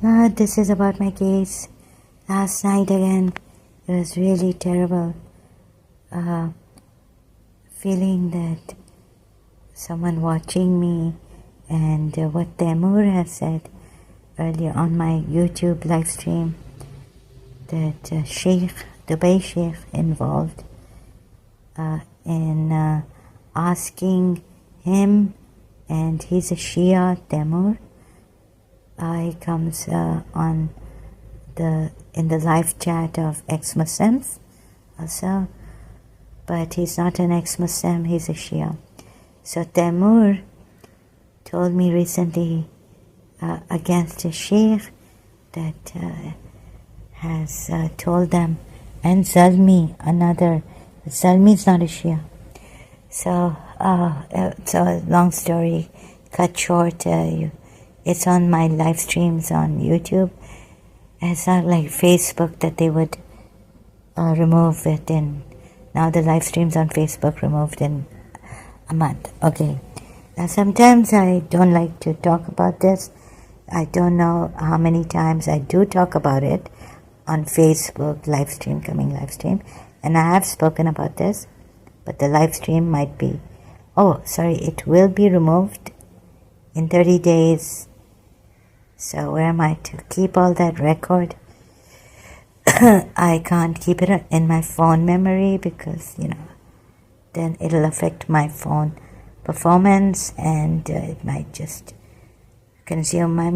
This is about my case. Last night again, it was really terrible. Feeling that someone watching me and what Taimur has said earlier on my YouTube live stream, that Dubai Sheikh involved in asking him, and he's a Shia, Taimur. He comes in the live chat of ex-Muslims also, but he's not an ex-Muslim, he's a Shia. So Taimur told me recently against a sheikh that has told them, and Zalmi, Zalmi is not a Shia. So long story cut short, it's on my live streams on YouTube. It's not like Facebook that they would remove it in. Now the live streams on Facebook removed in a month. Okay. Now sometimes I don't like to talk about this. I don't know how many times I do talk about it on Facebook live stream, and I have spoken about this, but the live stream might be, it will be removed in 30 days. So where am I to keep all that record? I can't keep it in my phone memory because, then it'll affect my phone performance, and it might just consume my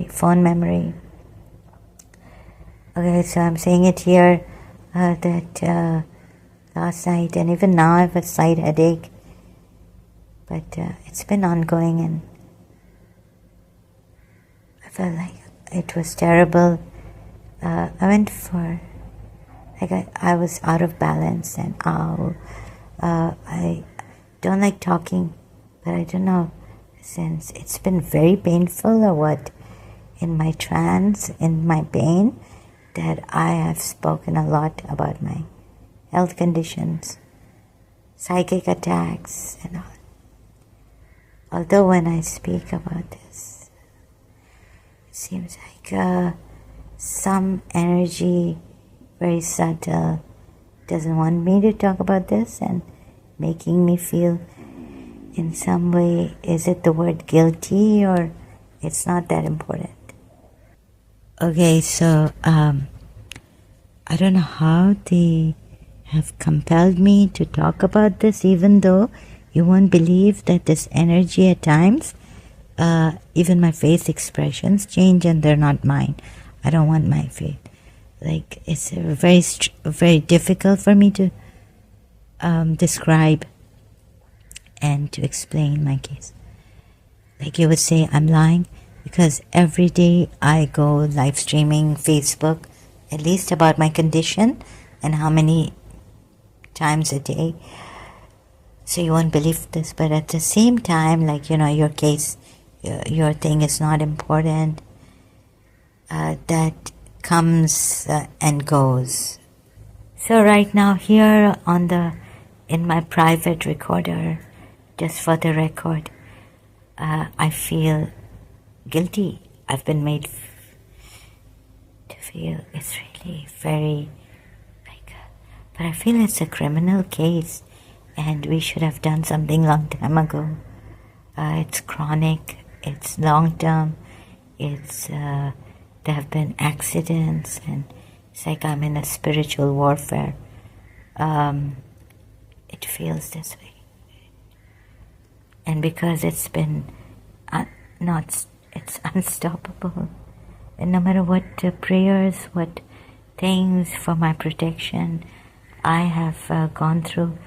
phone memory. Okay, so I'm saying it here that last night and even now I have a slight headache, but it's been ongoing, and I felt like it was terrible. I went for, I was out of balance, and I don't like talking, but I don't know, since it's been very painful or what, in my trance, in my pain, that I have spoken a lot about my health conditions, psychic attacks, and all. Although when I speak about this, it seems like some energy, very subtle, doesn't want me to talk about this and making me feel in some way, is it the word guilty or it's not that important? Okay, so I don't know how they have compelled me to talk about this, even though you won't believe that this energy at times, even my face expressions change and they're not mine. I don't want my face. Like, it's very difficult for me to describe and to explain my case. Like you would say, I'm lying, because every day I go live streaming Facebook, at least about my condition and how many times a day. So you won't believe this, but at the same time, like, your case, your thing is not important. That comes and goes. So right now here in my private recorder, just for the record, I feel guilty. I've been made to feel it's really very but I feel it's a criminal case and we should have done something long time ago. It's chronic, it's long term, there have been accidents, and it's like I'm in a spiritual warfare. It feels this way. And because it's been it's unstoppable. And no matter what prayers, what things for my protection I have gone through,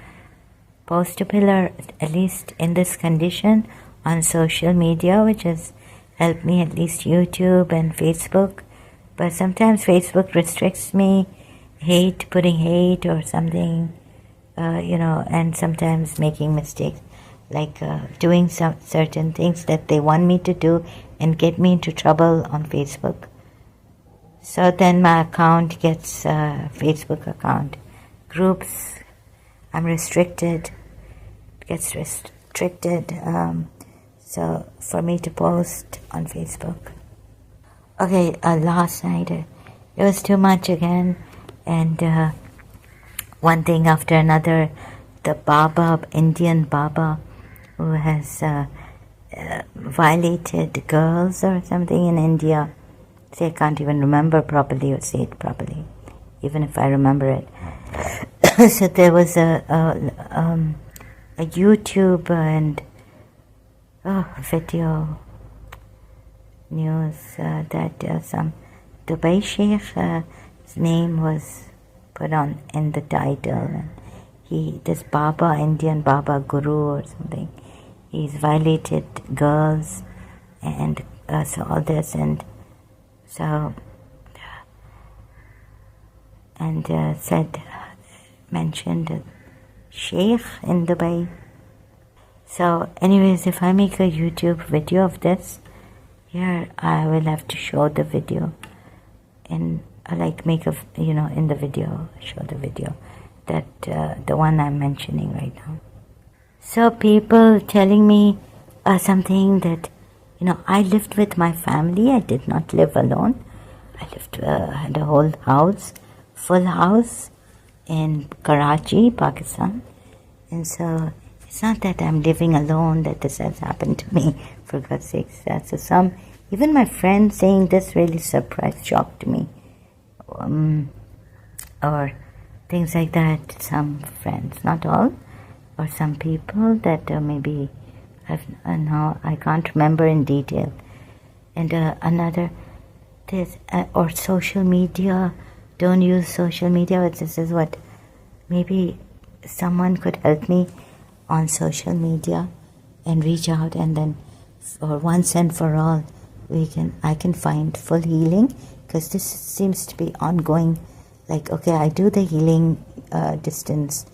post a pillar, at least in this condition, on social media, which has helped me, at least YouTube and Facebook. But sometimes Facebook restricts me, putting hate or something, and sometimes making mistakes, like doing some certain things that they want me to do and get me into trouble on Facebook. So then my account gets Facebook account. Groups, I'm restricted, gets restricted, so for me to post on Facebook. Okay, last night it was too much again, and one thing after another. The Baba, Indian Baba, who has violated girls or something in India. See, I can't even remember properly or say it properly, even if I remember it. So there was a YouTube and video news that some Dubai Sheikh's name was put on in the title. And this Baba, Indian Baba Guru or something, he's violated girls and so all this and so and mentioned a Sheikh in Dubai. So anyways, if I make a YouTube video of this, here I will have to show the video in in the video, show the video that the one I'm mentioning right now. So people telling me something that, I lived with my family. I did not live alone. I had a whole house, full house in Karachi, Pakistan. And so it's not that I'm living alone that this has happened to me, for God's sake. So even my friends saying this really shocked me. Or things like that, some friends, not all, or some people that maybe I can't remember in detail. And another, or social media, don't use social media. This is what, maybe someone could help me on social media and reach out, and then for once and for all, I can find full healing, because this seems to be ongoing. Like, okay, I do the healing distance,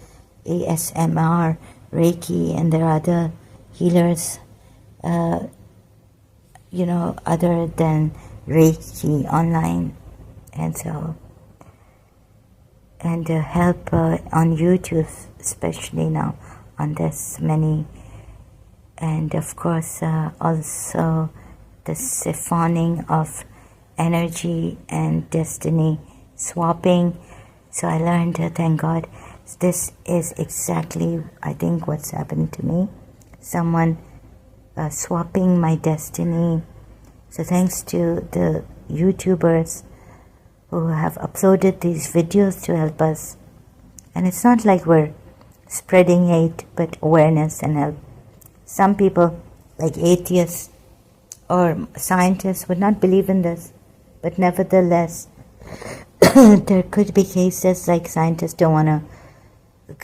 ASMR, Reiki, and there are other healers, other than Reiki online, and so, and help on YouTube, especially now, on this many, and of course also the siphoning of energy and destiny swapping. So I learned, thank God, this is exactly, I think, what's happened to me. Someone swapping my destiny. So thanks to the YouTubers who have uploaded these videos to help us. And it's not like we're spreading hate, but awareness and help. Some people, like atheists or scientists, would not believe in this, but nevertheless, there could be cases like scientists don't want to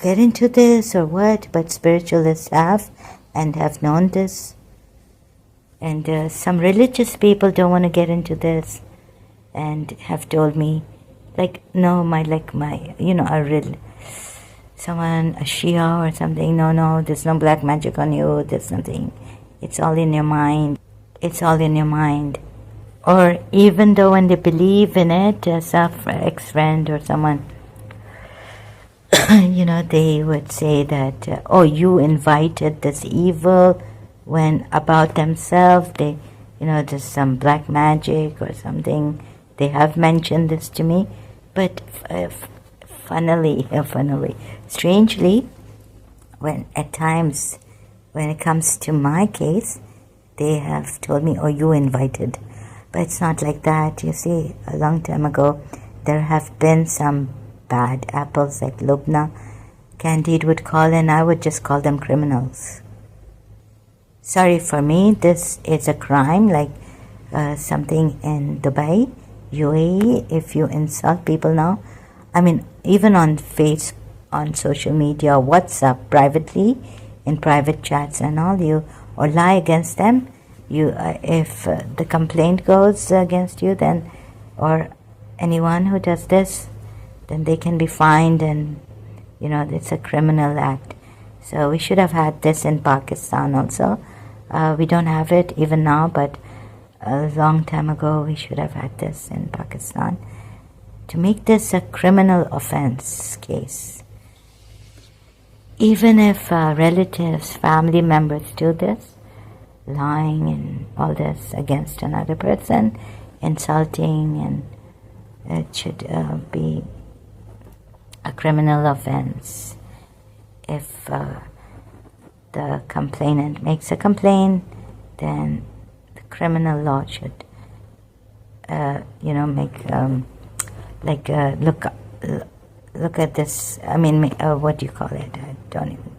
get into this or what, but spiritualists have and have known this. And some religious people don't want to get into this and have told me, someone, a Shia or something, no, there's no black magic on you, there's nothing. It's all in your mind. It's all in your mind. Or even though when they believe in it, as a ex-friend or someone, they would say that, you invited this evil, when about themselves, there's some black magic or something. They have mentioned this to me, but funnily, strangely, when at times, when it comes to my case, they have told me, you invited. But it's not like that. You see, a long time ago, there have been some bad apples, like Lubna. Candide would call, and I would just call them criminals. Sorry, for me, this is a crime, like something in Dubai, UAE, if you insult people now. I mean, even on Facebook, on social media, WhatsApp, privately, in private chats and all, or lie against them, if the complaint goes against you, then, or anyone who does this, then they can be fined, and it's a criminal act. So we should have had this in Pakistan also. We don't have it even now, but a long time ago we should have had this in Pakistan, to make this a criminal offense case. Even if relatives, family members do this, lying and all this against another person insulting, and it should be a criminal offense. If the complainant makes a complaint, then the criminal law should, make look at this. I mean, what do you call it? I don't even.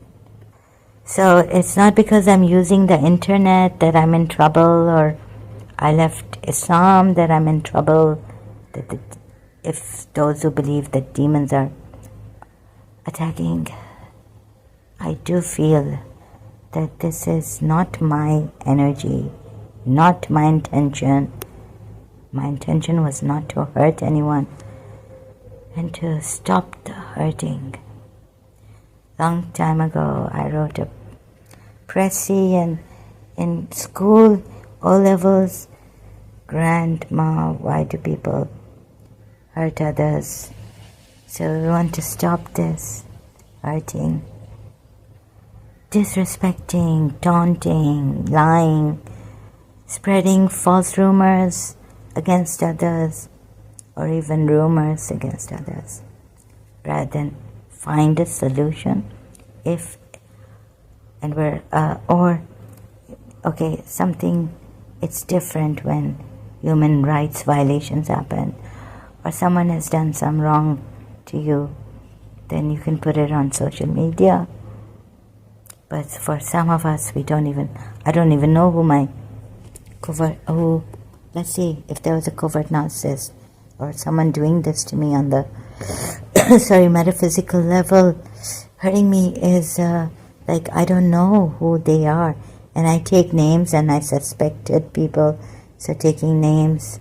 So it's not because I'm using the internet that I'm in trouble, or I left Islam that I'm in trouble. If those who believe that demons are attacking, I do feel that this is not my energy, not my intention. My intention was not to hurt anyone and to stop the hurting. Long time ago, I wrote a précis, and in school, O levels, Grandma, why do people hurt others? So we want to stop this hurting, disrespecting, taunting, lying, spreading false rumors against others, or even rumors against others, rather than find a solution. It's different when human rights violations happen, or someone has done some wrong to you, then you can put it on social media. But for some of us, I don't even know let's see, if there was a covert narcissist or someone doing this to me on the metaphysical level, hurting me is I don't know who they are, and I take names and I suspected people, so taking names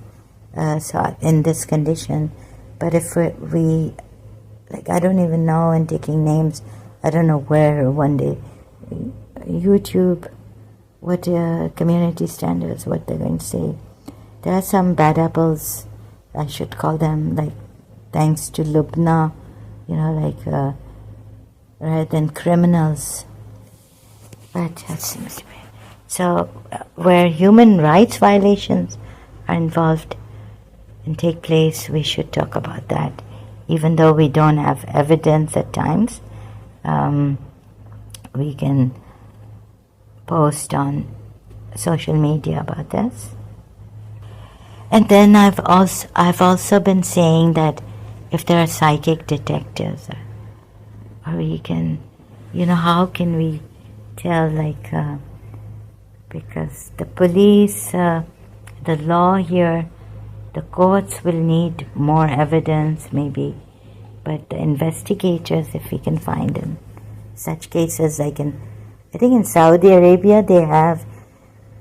so in this condition. But if we I don't even know, and taking names, I don't know where. One day YouTube, what community standards, what they're going to say. There are some bad apples, I should call them, thanks to Lubna, rather than criminals. But that seems to be. So, where human rights violations are involved and take place, we should talk about that. Even though we don't have evidence at times, we can post on social media about this. And then I've also been saying that if there are psychic detectives, or we can, how can we tell, because the police, the law here, the courts will need more evidence maybe, but the investigators, if we can find in such cases, I think in Saudi Arabia they have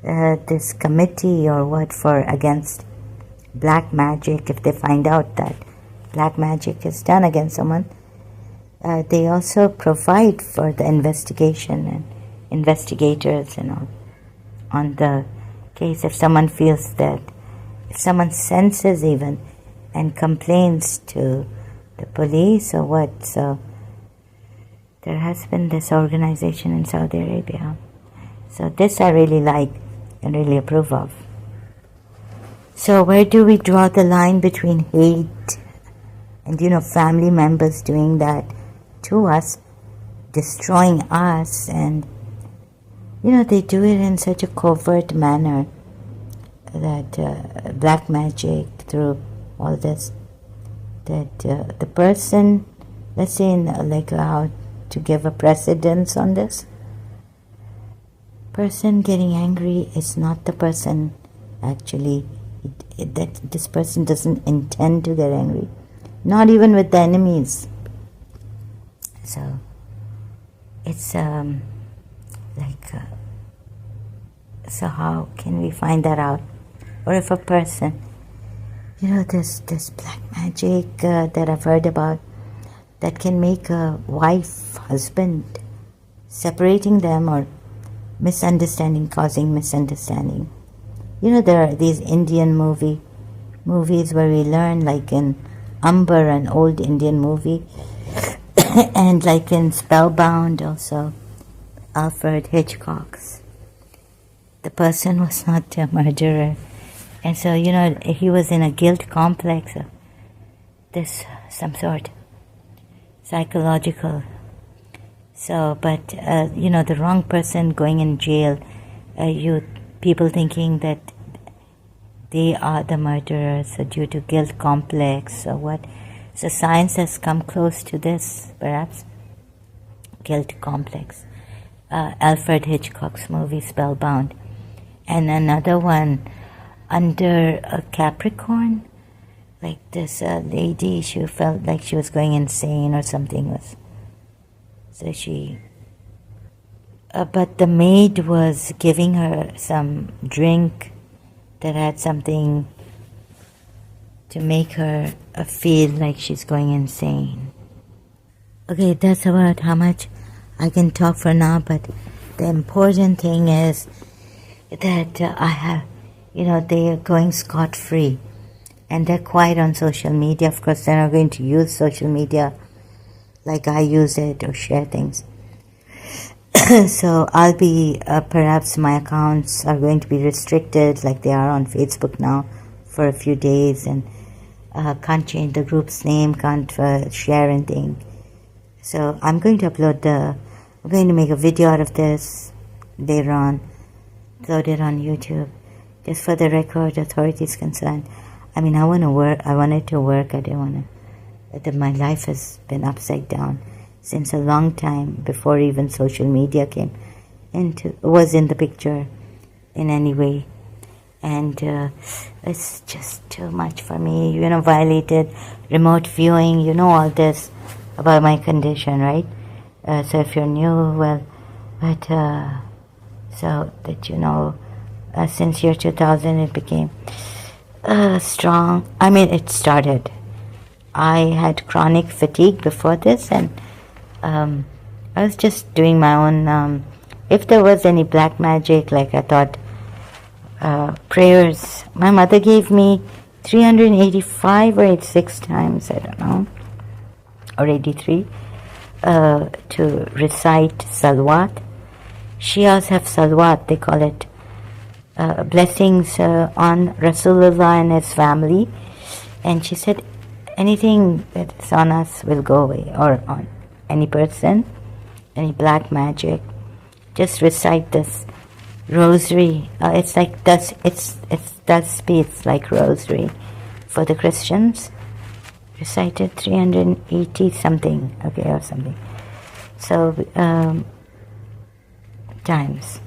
this committee or what against black magic. If they find out that black magic is done against someone, they also provide for the investigation and investigators and all on the case. If someone feels that, if someone senses even and complains to the police or what, so there has been this organization in Saudi Arabia. So this I really like and really approve of. So where do we draw the line between hate and, family members doing that to us, destroying us, and, they do it in such a covert manner that black magic through all this, that the person, let's say how to give a precedence on this, person getting angry is not the person actually, that this person doesn't intend to get angry, not even with the enemies. So it's so how can we find that out? Or if a person, this black magic that I've heard about, that can make a wife, husband, separating them, or misunderstanding, causing misunderstanding. There are these Indian movies where we learn, like in Amber, an old Indian movie, and like in Spellbound also, Alfred Hitchcock's. The person was not a murderer, And so, he was in a guilt complex of this, some sort, psychological. So, but, the wrong person going in jail, people thinking that they are the murderers due to guilt complex or what. So science has come close to this, perhaps. Guilt complex. Alfred Hitchcock's movie Spellbound. And another one, Under a Capricorn. Like this lady, she felt like she was going insane or something. So she... but the maid was giving her some drink that had something to make her feel like she's going insane. Okay, that's about how much I can talk for now, but the important thing is that I have, they are going scot-free, and they're quiet on social media. Of course, they're not going to use social media like I use it or share things. So I'll be, perhaps my accounts are going to be restricted like they are on Facebook now for a few days, and can't change the group's name, can't share anything. So I'm going to I'm going to make a video out of this later on, upload it on YouTube. Just for the record, authorities concerned. I mean, I wanted to work, I didn't want to, my life has been upside down since a long time, before even social media was in the picture in any way. And it's just too much for me, violated remote viewing, all this about my condition, right? So if you're new, well, but so that since year 2000 it became strong. I mean, it started. I had chronic fatigue before this, and I was just doing my own, if there was any black magic, like I thought, prayers. My mother gave me 385 or 86 times, I don't know, or 83, to recite salawat. Shias have salawat, they call it, blessings on Rasulullah and his family. And she said, anything that is on us will go away, or on any person, any black magic. Just recite this rosary. It's like it's like rosary for the Christians. Recited 380 something, okay, or something. So times.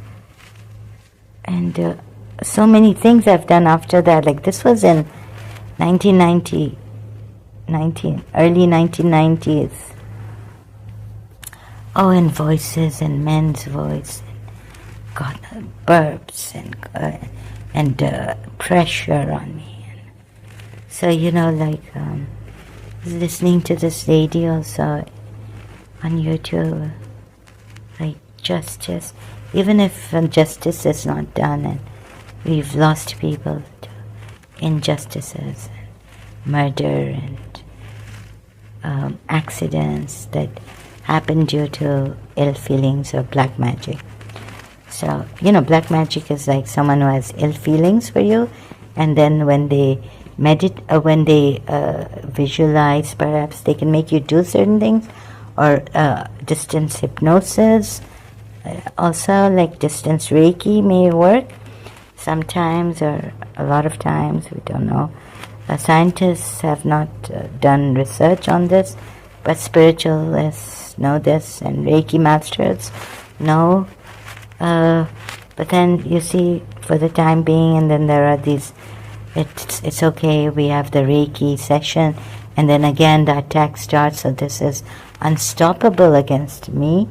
And so many things I've done after that. Like this was in early 1990s. Oh, and voices, and men's voice, God, burps, and pressure on me. So, listening to this lady also on YouTube, like justice, even if justice is not done, and we've lost people to injustices, and murder, and accidents that happen due to ill feelings or black magic. So, black magic is like someone who has ill feelings for you, and then when they visualize, perhaps they can make you do certain things, or distance hypnosis. Also, like distance Reiki may work sometimes, or a lot of times, we don't know. Scientists have not done research on this, but spiritualists know this, and Reiki masters know. But then you see, for the time being, and then there are these, it's okay, we have the Reiki session, and then again the attack starts, so this is unstoppable against me.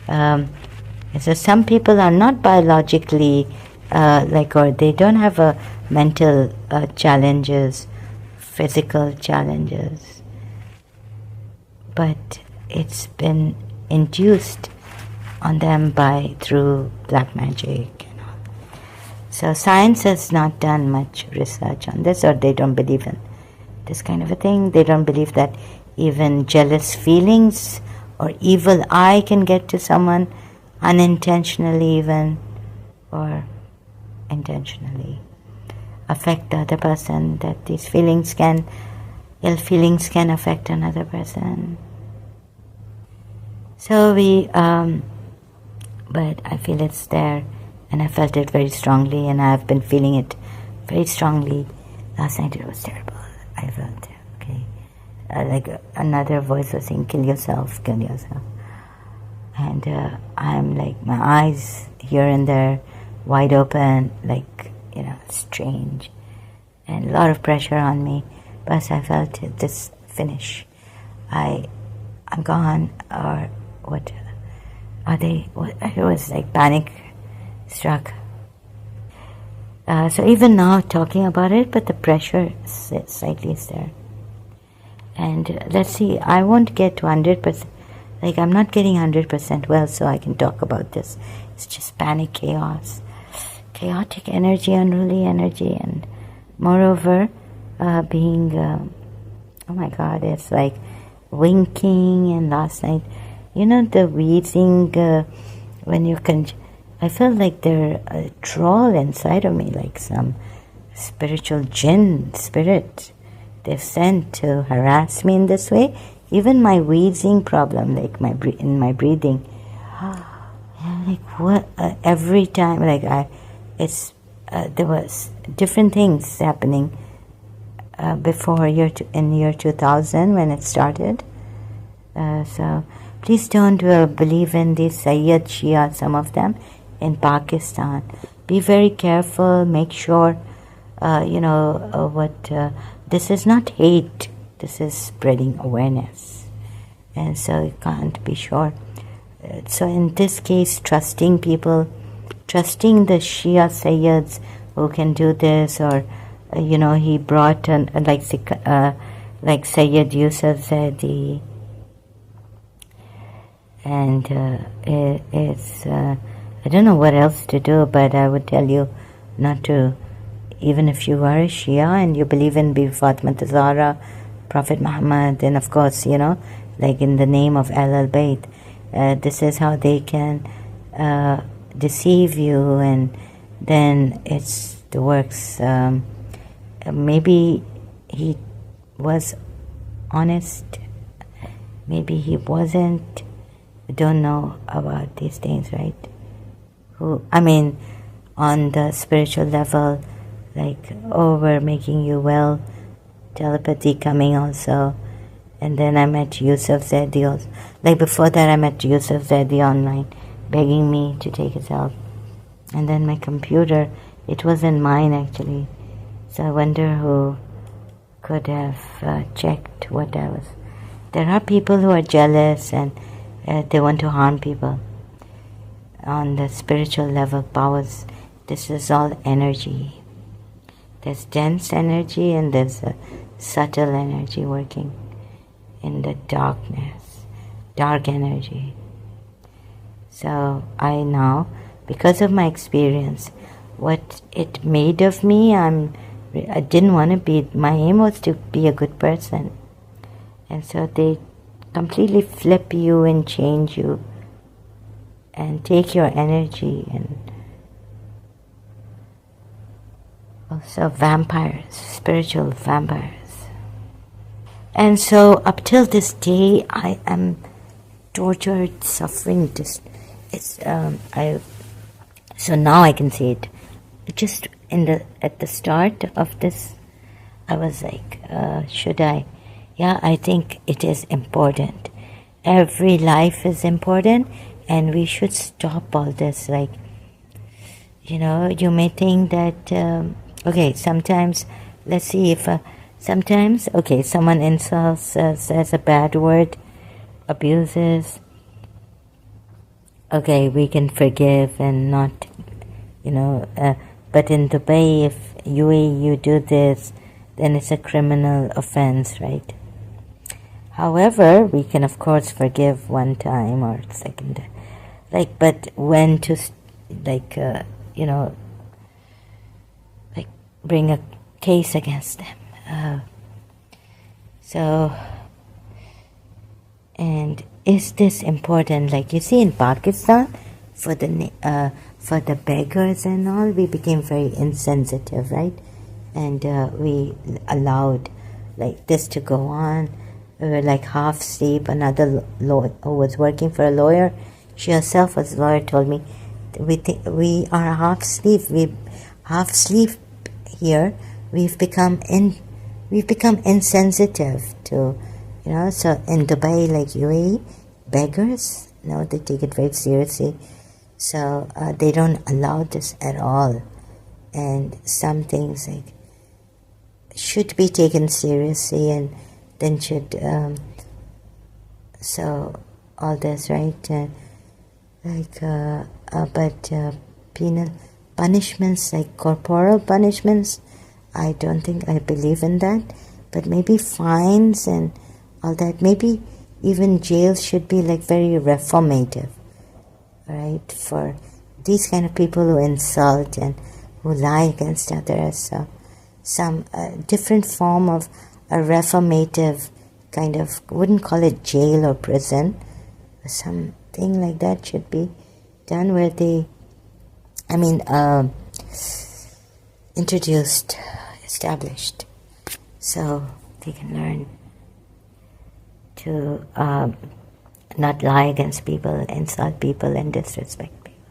So some people are not biologically, or they don't have mental challenges, physical challenges, but it's been induced on them through black magic and all. So science has not done much research on this, or they don't believe in this kind of a thing. They don't believe that even jealous feelings or evil eye can get to someone unintentionally even, or intentionally. affect the other person, that these ill feelings can affect another person. So but I feel it's there, and I felt it very strongly, and I've been feeling it very strongly. Last night it was terrible. I felt, like another voice was saying, kill yourself, kill yourself. And I'm like, my eyes here and there, wide open, like, strange. And a lot of pressure on me. But I felt this finish. I'm gone, or what are they? It was like panic struck. So even now talking about it, but the pressure slightly is there. And let's see, I won't get to 100%. Like, I'm not getting 100% well, so I can talk about this. It's just panic, chaos, chaotic energy, unruly energy, and moreover, being, oh my God, it's like winking. And last night, the wheezing, when you can, I felt like there a troll inside of me, like some spiritual jinn spirit they've sent to harass me in this way. Even my wheezing problem, like in my breathing, like what? Every time, like there was different things happening before in year 2000 when it started. So please don't believe in these Sayyid Shia, some of them in Pakistan. Be very careful. Make sure, this is not hate. This is spreading awareness. And so you can't be sure. So in this case, trusting people, trusting the Shia Sayyids who can do this, or, he brought, like Sayyid Yusuf Zaidi. And it's, I don't know what else to do, but I would tell you not to, even if you are a Shia and you believe in Bibi Fatima Zahra, Prophet Muhammad, then of course, like in the name of Al-Bayt, this is how they can deceive you, and then it's the works. Maybe he was honest, maybe he wasn't. We don't know about these things, right? On the spiritual level, like, we're making you well, telepathy coming also. And then I met Yusuf Zaidi also. Like, before that I met Yusuf Zaidi online, begging me to take his help. And then my computer, it wasn't mine actually. So I wonder who could have checked what I was. There are people who are jealous and they want to harm people. On the spiritual level powers, this is all energy. There's dense energy and there's a subtle energy working in the darkness, dark energy. So I now, because of my experience, what it made of me, I didn't want to be, my aim was to be a good person. And so they completely flip you and change you and take your energy. And also vampires, spiritual vampires. And so up till this day, I am tortured, suffering. So now I can see it. Just at the start of this, I was like, should I? Yeah, I think it is important. Every life is important, and we should stop all this. Like, you may think that, okay, sometimes, let's see if, sometimes, okay, someone insults, says a bad word, abuses. Okay, we can forgive and not, but in Dubai, if you do this, then it's a criminal offense, right? However, we can of course forgive one time or second time. Like, but when to, like, like bring a case against them. And is this important? Like, you see in Pakistan, for the beggars and all, we became very insensitive, right? and we allowed like this to go on. We were like half asleep. Another lawyer who was working for a lawyer, she herself was a lawyer, told me, we are half asleep. We half asleep here. We've become insensitive to, So in Dubai, like UAE, beggars, they take it very seriously. So they don't allow this at all, and some things like should be taken seriously, and then should so all this, right? But penal punishments, like corporal punishments, I don't think I believe in that. But maybe fines and all that, maybe even jails should be like very reformative, right? For these kind of people who insult and who lie against others. So some different form of a reformative kind of, wouldn't call it jail or prison, something like that should be done where they, introduced, established, so they can learn to not lie against people, insult people, and disrespect people,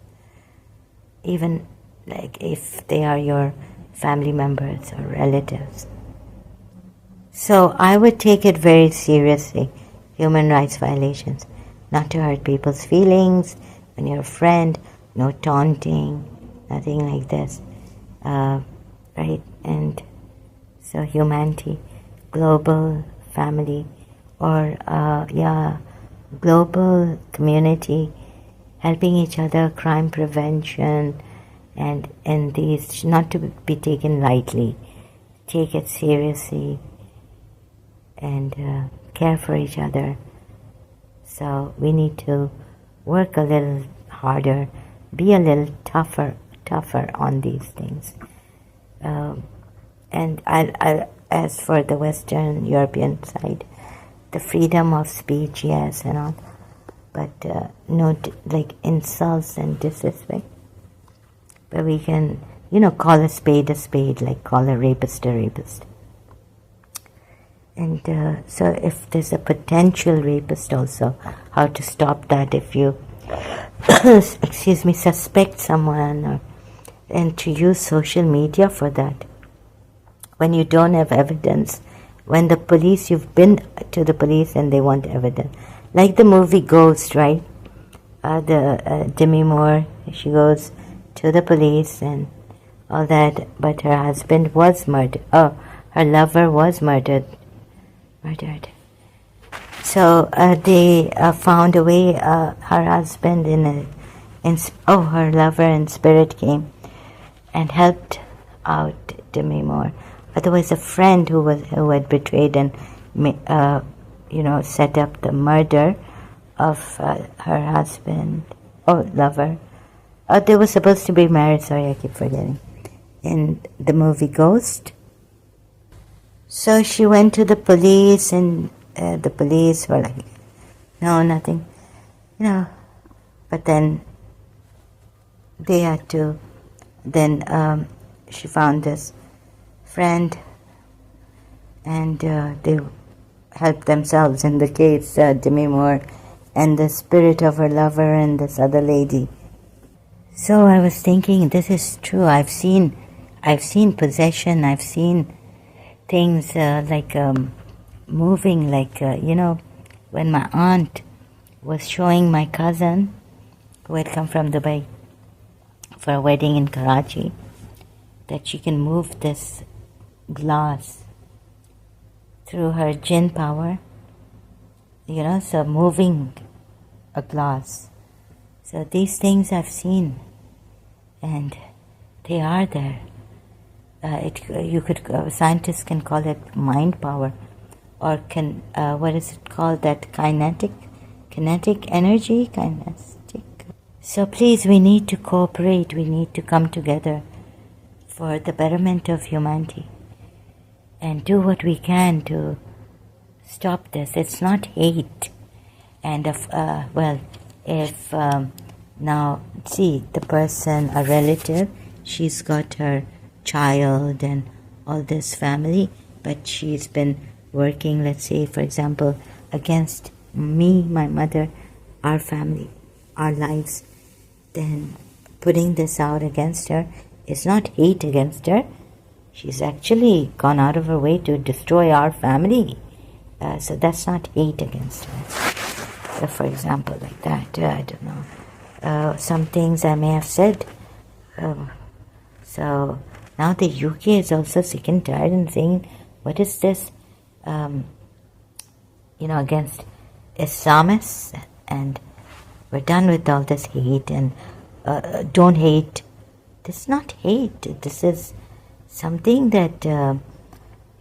even like if they are your family members or relatives. So I would take it very seriously, human rights violations, not to hurt people's feelings. When you're a friend, no taunting, nothing like this, right? And so humanity, global family, or global community, helping each other, crime prevention, and these not to be taken lightly. Take it seriously and care for each other. So we need to work a little harder, be a little tougher on these things. And I, as for the Western European side, the freedom of speech, yes, and all, but no, like insults and disrespect. But we can, call a spade, like call a rapist a rapist. And so if there's a potential rapist also, how to stop that if you, suspect someone, and to use social media for that. When you don't have evidence, when the police, you've been to the police and they want evidence. Like the movie Ghost, right? Demi Moore, she goes to the police and all that, but her husband was murdered. Oh, her lover was murdered. So they found a way. Her husband her lover in spirit came and helped out Demi Moore. Otherwise, a friend who had betrayed and set up the murder of her husband or lover. They were supposed to be married. Sorry, I keep forgetting. In the movie Ghost. So she went to the police, and the police were like, no, nothing, But then they had to. Then she found this friend, and they helped themselves in the case, Demi Moore, and the spirit of her lover and this other lady. So I was thinking, this is true. I've seen possession. I've seen things like moving, like when my aunt was showing my cousin, who had come from Dubai for a wedding in Karachi, that she can move this glass through her jinn power, so moving a glass. So these things I've seen, and they are there. Scientists can call it mind power, or what is it called? That kinetic energy, kinetic. So please, we need to cooperate. We need to come together for the betterment of humanity, and do what we can to stop this. It's not hate, and if now see the person, a relative, she's got her child and all this family, but she's been working, let's say, for example, against me, my mother, our family, our lives, then putting this out against her is not hate against her. She's actually gone out of her way to destroy our family. So that's not hate against her. For example, like that, I don't know. Some things I may have said. So now the UK is also sick and tired and saying, what is this, against Islamists, and we're done with all this hate and don't hate. This is not hate. This is something that,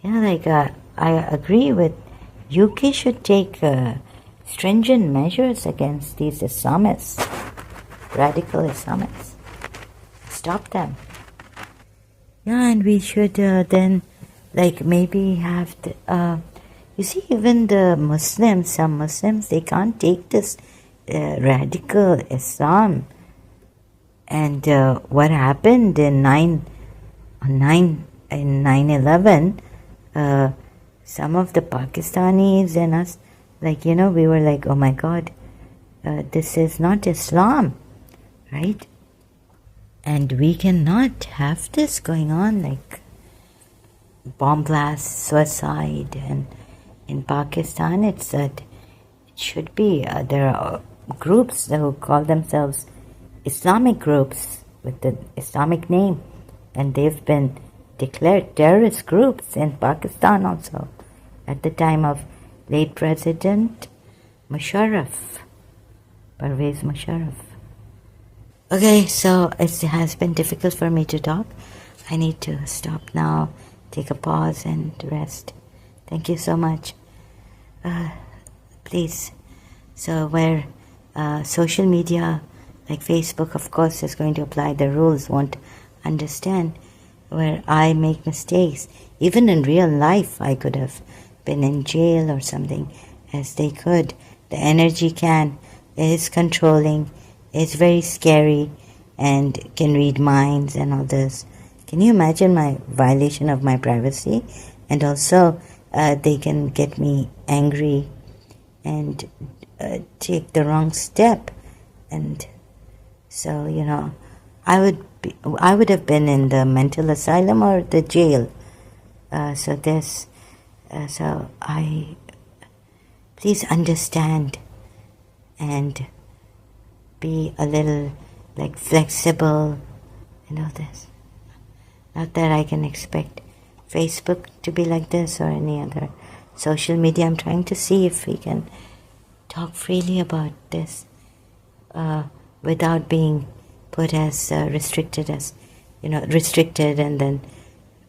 I agree with. UK should take stringent measures against these Islamists, radical Islamists. Stop them. Yeah, and we should then, maybe have you see, even the Muslims, some Muslims, they can't take this radical Islam. And what happened in 9/11, some of the Pakistanis and us, we were like, oh my God, this is not Islam, right? And we cannot have this going on, like bomb blasts, suicide, and in Pakistan it's that it should be, there are groups who call themselves Islamic groups with the Islamic name, and they've been declared terrorist groups in Pakistan also at the time of late President Musharraf, Parvez Musharraf. Okay, so it has been difficult for me to talk. I need to stop now, take a pause and rest. Thank you so much. Please. So where social media, like Facebook, of course, is going to apply the rules, won't understand, where I make mistakes. Even in real life, I could have been in jail or something, as they could. The energy is controlling, is very scary, and can read minds and all this. Can you imagine my violation of my privacy? And also, they can get me angry and take the wrong step. And so, I would have been in the mental asylum or the jail. Please understand and be a little flexible and all this. Not that I can expect Facebook to be like this or any other social media. I'm trying to see if we can talk freely about this without being put as restricted and then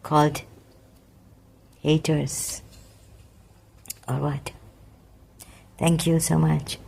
called haters or what. Thank you so much.